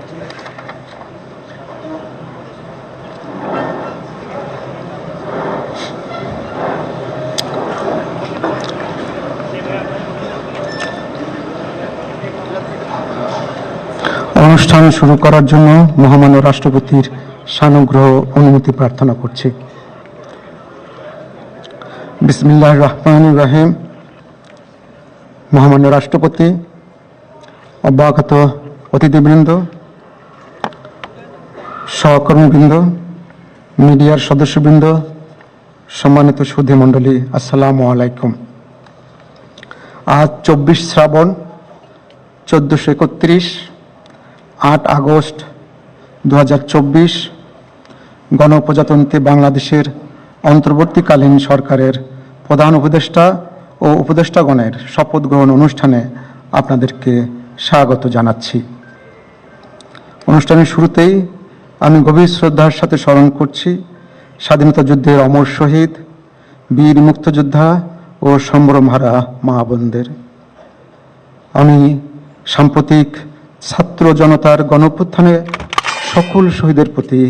অনুষ্ঠান শুরু করার জন্য মহামান্য রাষ্ট্রপতির সানুগ্রহ অনুমতি প্রার্থনা করছি। বিসমিল্লাহির রহমানির রহিম। মহামান্য রাষ্ট্রপতি, অব্যাহত অতিথিবৃন্দ, সহকর্মীবৃন্দ, মিডিয়ার সদস্যবৃন্দ, সম্মানিত সুধী মণ্ডলী, আসসালামু আলাইকুম। আজ 24 শ্রাবণ 1431, 8 আগস্ট 2024 গণপ্রজাতন্ত্রী বাংলাদেশের অন্তর্বর্তীকালীন সরকারের প্রধান উপদেষ্টা ও উপদেষ্টাগণের শপথ গ্রহণ অনুষ্ঠানে আপনাদেরকে স্বাগত জানাচ্ছি। অনুষ্ঠানের শুরুতেই আমি গভীর শ্রদ্ধার সাথে স্মরণ করছি স্বাধীনতা যুদ্ধের অমর শহীদ, বীর মুক্তিযোদ্ধা ও সম্ভ্রমহারা মা বোনদের। আমি সাম্প্রতিক ছাত্র জনতার গণঅভ্যুত্থানে সকল শহীদের প্রতি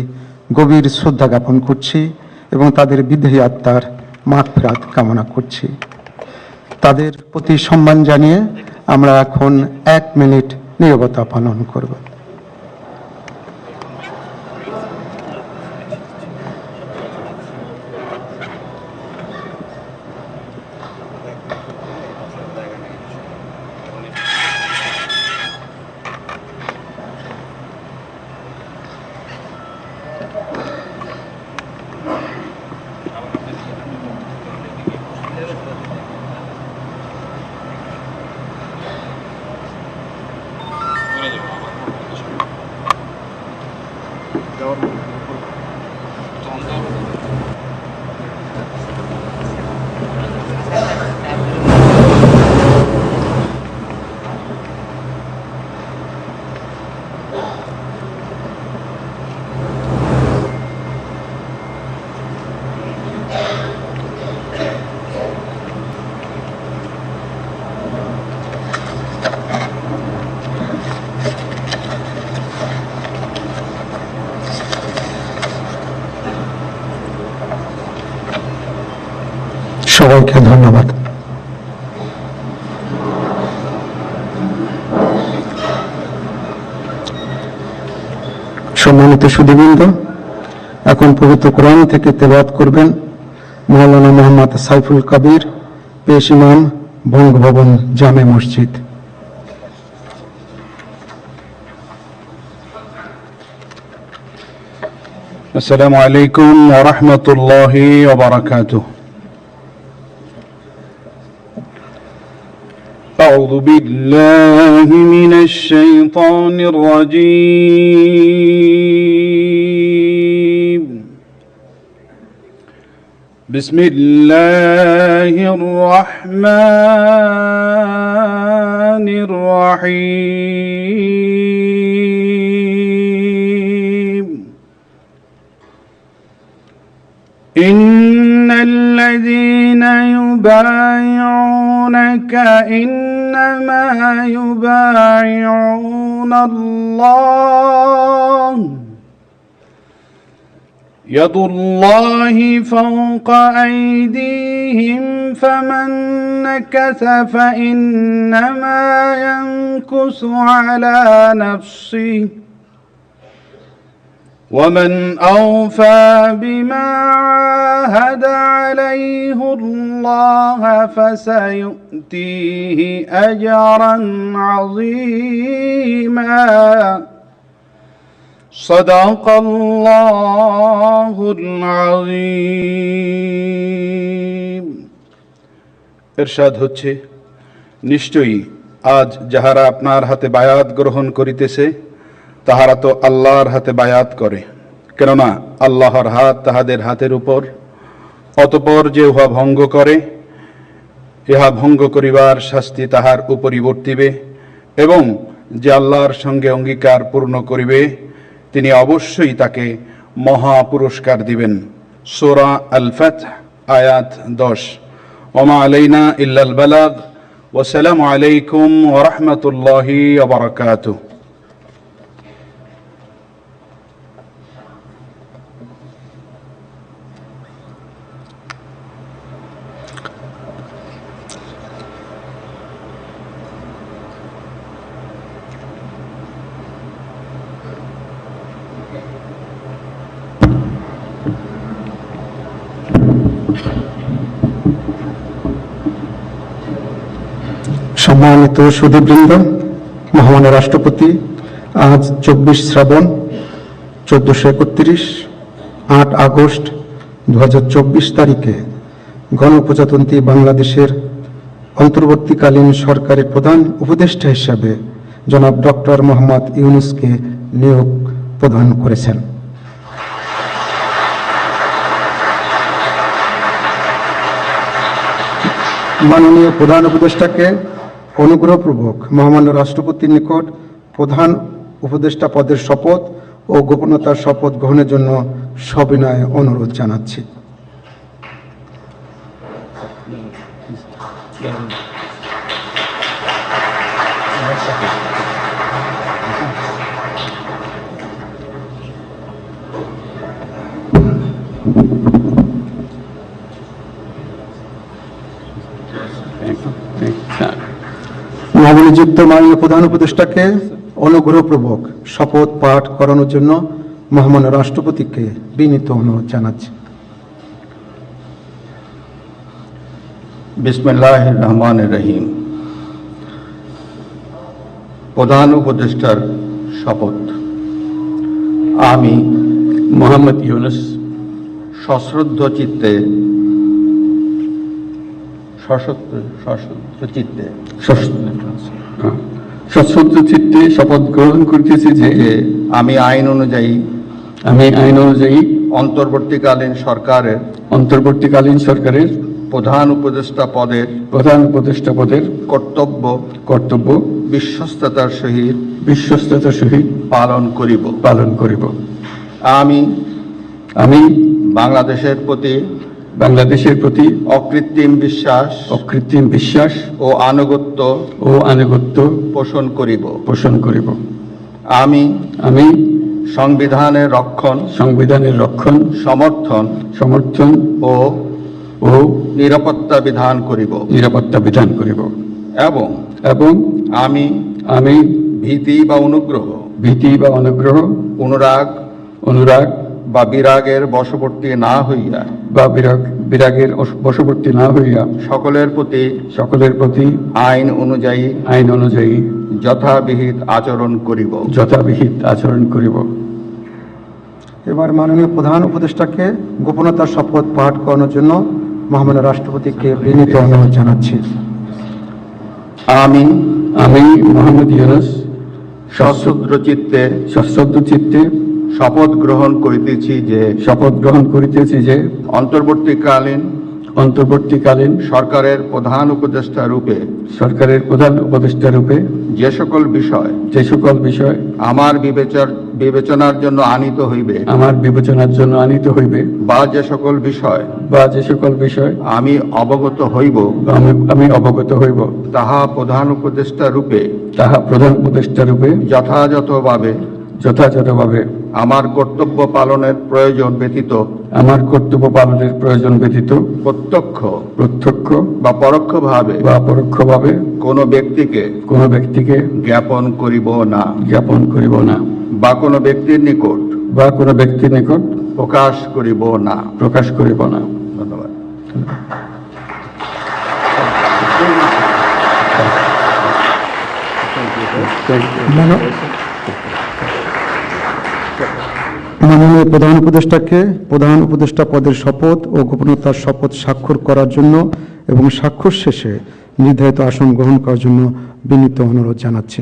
গভীর শ্রদ্ধা জ্ঞাপন করছি এবং তাদের বিদেহী আত্মার মাগফিরাত কামনা করছি। তাদের প্রতি সম্মান জানিয়ে আমরা এখন 1 মিনিট নীরবতা পালন করব। সবাইকে ধন্যবাদ। সম্মানিত সুধীবৃন্দ, এখন পবিত্র কোরআন থেকে তেলাওয়াত করবেন মাওলানা মোহাম্মদ সাইফুল কবির, পেশ ইমাম, বঙ্গভবন জামে মসজিদ। আসসালামু আলাইকুম ওয়া রাহমাতুল্লাহি ওয়া বারাকাতুহু। أعوذ بالله من الشيطان الرجيم. بسم الله الرحمن الرحيم. إن الذين يبايعونك إنما يبايعون الله يد الله فوق أيديهم فمن نكث فإنما ينكث على نفسه ومن أوفى بما عاهد عليه الله فسيؤتيه أجرا عظيما صدق الله العظيم. ইরশাদ হচ্ছে, নিশ্চয়ই আজ যাহারা আপনার হাতে বায়াত গ্রহণ করিতেছে তাহারা তো আল্লাহর হাতে বায়াত করে, কেননা আল্লাহর হাত তাহাদের হাতের উপর। অতঃপর যে উহা ভঙ্গ করে, ইহা ভঙ্গ করিবার শাস্তি তাহার উপরই বর্তিবে, এবং যে আল্লাহর সঙ্গে অঙ্গীকার পূর্ণ করিবে তিনি অবশ্যই তাকে মহা পুরস্কার দিবেন। সূরা আল ফাতহ আয়াত 10। ওমা আলাইনা ইল্লাল বালাগ। ওয়াসসালামু আলাইকুম ওয়া রাহমাতুল্লাহি ওয়া বারাকাতুহু। সম্মানিত সুধীবৃন্দ, মহামান্য রাষ্ট্রপতি আজ 24 শ্রাবণ 1431 8 আগস্ট 2024 তারিখে গণপ্রজাতন্ত্রী বাংলাদেশের অন্তর্বর্তীকালীন সরকারের প্রধান উপদেষ্টা হিসাবে জনাব ডক্টর মোহাম্মদ ইউনূসকে নিয়োগ প্রদান করেছেন। মাননীয় প্রধান উপদেষ্টাকে অনুগ্রহপূর্বক মহামান্য রাষ্ট্রপতির নিকট প্রধান উপদেষ্টা পদের শপথ ও গোপনতার শপথ গ্রহণের জন্য সবিনয় অনুরোধ জানাচ্ছি। নবনিযুক্ত মাননীয় প্রধান উপদেষ্টাকে অনুগ্রহপূর্বক শপথ পাঠ করানোর জন্য মহামান্য রাষ্ট্রপতিকে বিনীত অনুরোধ জানাচ্ছি। বিসমিল্লাহির রহমানির রহিম। প্রধান উপদেষ্টার শপথ। আমি মোহাম্মদ ইউনূস সশ্রদ্ধ চিত্তে সশ্রদ্ধ চিত্তে শপথ গ্রহণ করিতেছি যে আমি আইন অনুযায়ী অন্তর্বর্তীকালীন সরকারের প্রধান উপদেষ্টা পদের কর্তব্য বিশ্বস্ততার সহিত পালন করিব। আমি বাংলাদেশের প্রতি অকৃত্রিম বিশ্বাস ও আনুগত্য পোষণ করিব। আমি সংবিধানের রক্ষণ সমর্থন ও নিরাপত্তা বিধান করিব এবং আমি ভীতি বা অনুগ্রহ অনুরাগ বা বিরাগের বশবর্তী না হইয়া সকলের প্রতি আইন অনুযায়ী যথাবিহিত আচরণ করিব। এবার মাননীয় প্রধান উপদেষ্টাকে গোপনতার শপথ পাঠ করানোর জন্য মহামান্য রাষ্ট্রপতিকে বিনীত অনুরোধ জানাচ্ছি। আমি মোহাম্মদ ইউনূস সশ্রদ্ধ চিত্তে শপথ গ্রহণ করিতেছি যে অন্তর্বর্তীকালীন সরকারের প্রধান উপদেষ্টা রূপে যে সকল বিষয় আমার বিবেচনার জন্য আনিত হইবে বা যে সকল বিষয় আমি অবগত হইব তাহা প্রধান উপদেষ্টা রূপে যথাযথভাবে আমার কর্তব্য পালনের প্রয়োজন ব্যতীত প্রত্যক্ষ বা পরোক্ষভাবে কোনো ব্যক্তিকে জ্ঞাপন করিব না বা কোনো ব্যক্তির নিকট প্রকাশ করিব না। ধন্যবাদ। মাননীয় প্রধান উপদেষ্টাকে প্রধান উপদেষ্টা পদের শপথ ও গোপনতার শপথ স্বাক্ষর করার জন্য এবং স্বাক্ষর শেষে নির্ধারিত আসন গ্রহণ করার জন্য বিনীত অনুরোধ জানাচ্ছি।